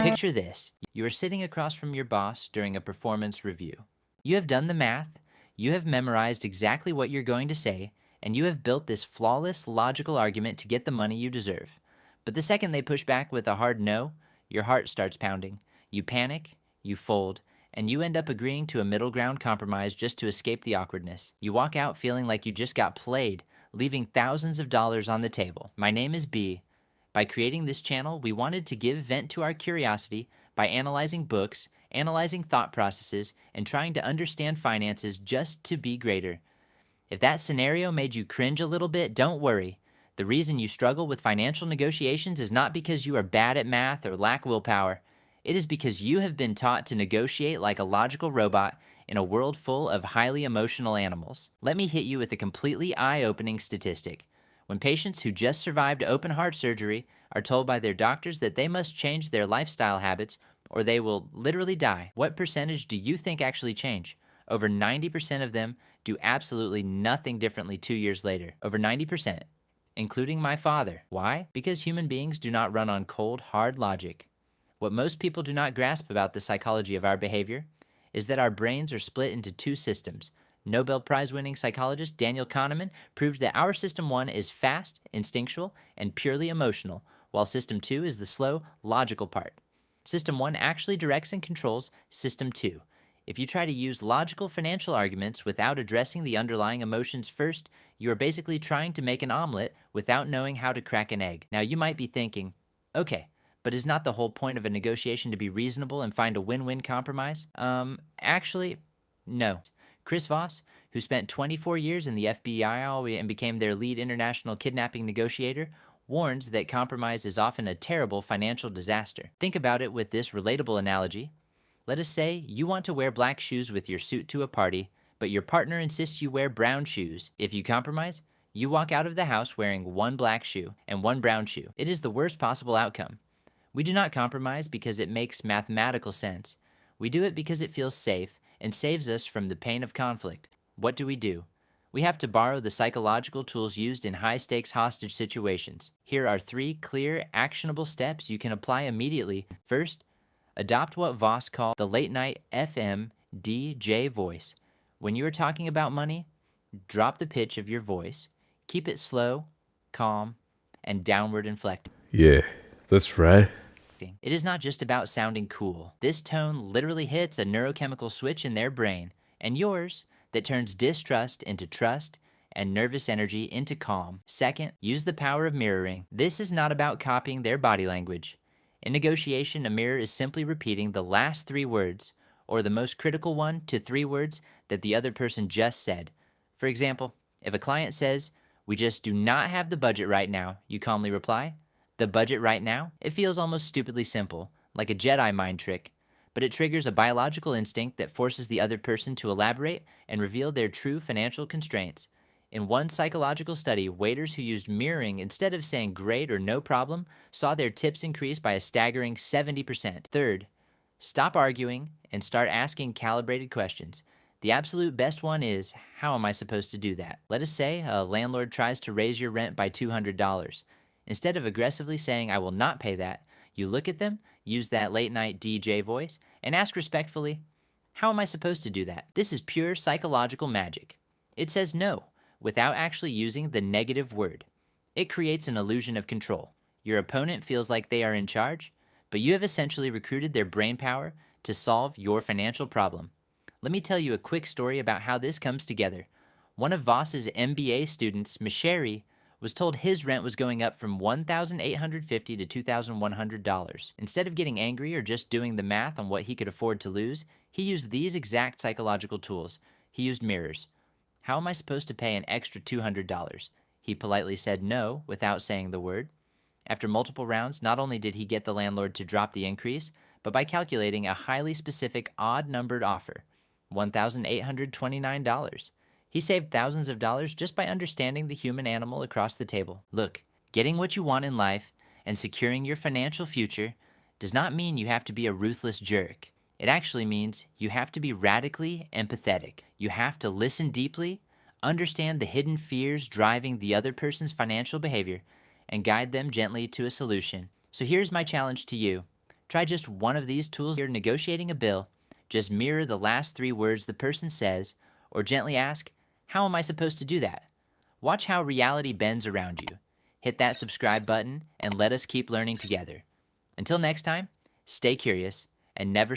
Picture this. You are sitting across from your boss during a performance review. You have done the math, you have memorized exactly what you're going to say, and you have built this flawless, logical argument to get the money you deserve. But the second they push back with a hard no, your heart starts pounding. You panic, you fold, and you end up agreeing to a middle ground compromise just to escape the awkwardness. You walk out feeling like you just got played, leaving thousands of dollars on the table. My name is B. By creating this channel, we wanted to give vent to our curiosity by analyzing books, analyzing thought processes, and trying to understand finances just to be greater. If that scenario made you cringe a little bit, don't worry. The reason you struggle with financial negotiations is not because you are bad at math or lack willpower. It is because you have been taught to negotiate like a logical robot in a world full of highly emotional animals. Let me hit you with a completely eye-opening statistic. When patients who just survived open heart surgery are told by their doctors that they must change their lifestyle habits or they will literally die, what percentage do you think actually change? Over 90% of them do absolutely nothing differently 2 years later. Over 90%, including my father. Why? Because human beings do not run on cold, hard logic. What most people do not grasp about the psychology of our behavior is that our brains are split into two systems. Nobel Prize-winning psychologist Daniel Kahneman proved that our System 1 is fast, instinctual, and purely emotional, while System 2 is the slow, logical part. System 1 actually directs and controls System 2. If you try to use logical financial arguments without addressing the underlying emotions first, you are basically trying to make an omelet without knowing how to crack an egg. Now you might be thinking, okay, but is not the whole point of a negotiation to be reasonable and find a win-win compromise? Actually, no. Chris Voss, who spent 24 years in the FBI and became their lead international kidnapping negotiator, warns that compromise is often a terrible financial disaster. Think about it with this relatable analogy. Let us say you want to wear black shoes with your suit to a party, but your partner insists you wear brown shoes. If you compromise, you walk out of the house wearing one black shoe and one brown shoe. It is the worst possible outcome. We do not compromise because it makes mathematical sense. We do it because it feels safe and saves us from the pain of conflict. What do? We have to borrow the psychological tools used in high-stakes hostage situations. Here are 3 clear, actionable steps you can apply immediately. First, adopt what Voss called the late-night FM DJ voice. When you are talking about money, drop the pitch of your voice. Keep it slow, calm, and downward inflected. Yeah, that's right. It is not just about sounding cool. This tone literally hits a neurochemical switch in their brain, and yours, that turns distrust into trust and nervous energy into calm. Second, use the power of mirroring. This is not about copying their body language. In negotiation, a mirror is simply repeating the last 3 words, or the most critical 1 to 3 words that the other person just said. For example, if a client says, "We just do not have the budget right now," you calmly reply, "The budget right now?" It feels almost stupidly simple, like a Jedi mind trick, but it triggers a biological instinct that forces the other person to elaborate and reveal their true financial constraints. In one psychological study, waiters who used mirroring instead of saying great or no problem saw their tips increase by a staggering 70%. Third, stop arguing and start asking calibrated questions. The absolute best one is, how am I supposed to do that? Let us say a landlord tries to raise your rent by $200. Instead of aggressively saying, "I will not pay that," you look at them, use that late-night DJ voice, and ask respectfully, "How am I supposed to do that?" This is pure psychological magic. It says no, without actually using the negative word. It creates an illusion of control. Your opponent feels like they are in charge, but you have essentially recruited their brain power to solve your financial problem. Let me tell you a quick story about how this comes together. One of Voss's MBA students, Misheri, was told his rent was going up from $1,850 to $2,100. Instead of getting angry or just doing the math on what he could afford to lose, he used these exact psychological tools. He used mirrors. "How am I supposed to pay an extra $200? He politely said no without saying the word. After multiple rounds, not only did he get the landlord to drop the increase, but by calculating a highly specific odd-numbered offer, $1,829. He saved thousands of dollars just by understanding the human animal across the table. Look, getting what you want in life and securing your financial future does not mean you have to be a ruthless jerk. It actually means you have to be radically empathetic. You have to listen deeply, understand the hidden fears driving the other person's financial behavior, and guide them gently to a solution. So here's my challenge to you. Try just one of these tools. You're negotiating a bill. Just mirror the last 3 words the person says, or gently ask, how am I supposed to do that? Watch how reality bends around you. Hit that subscribe button and let us keep learning together. Until next time, stay curious and never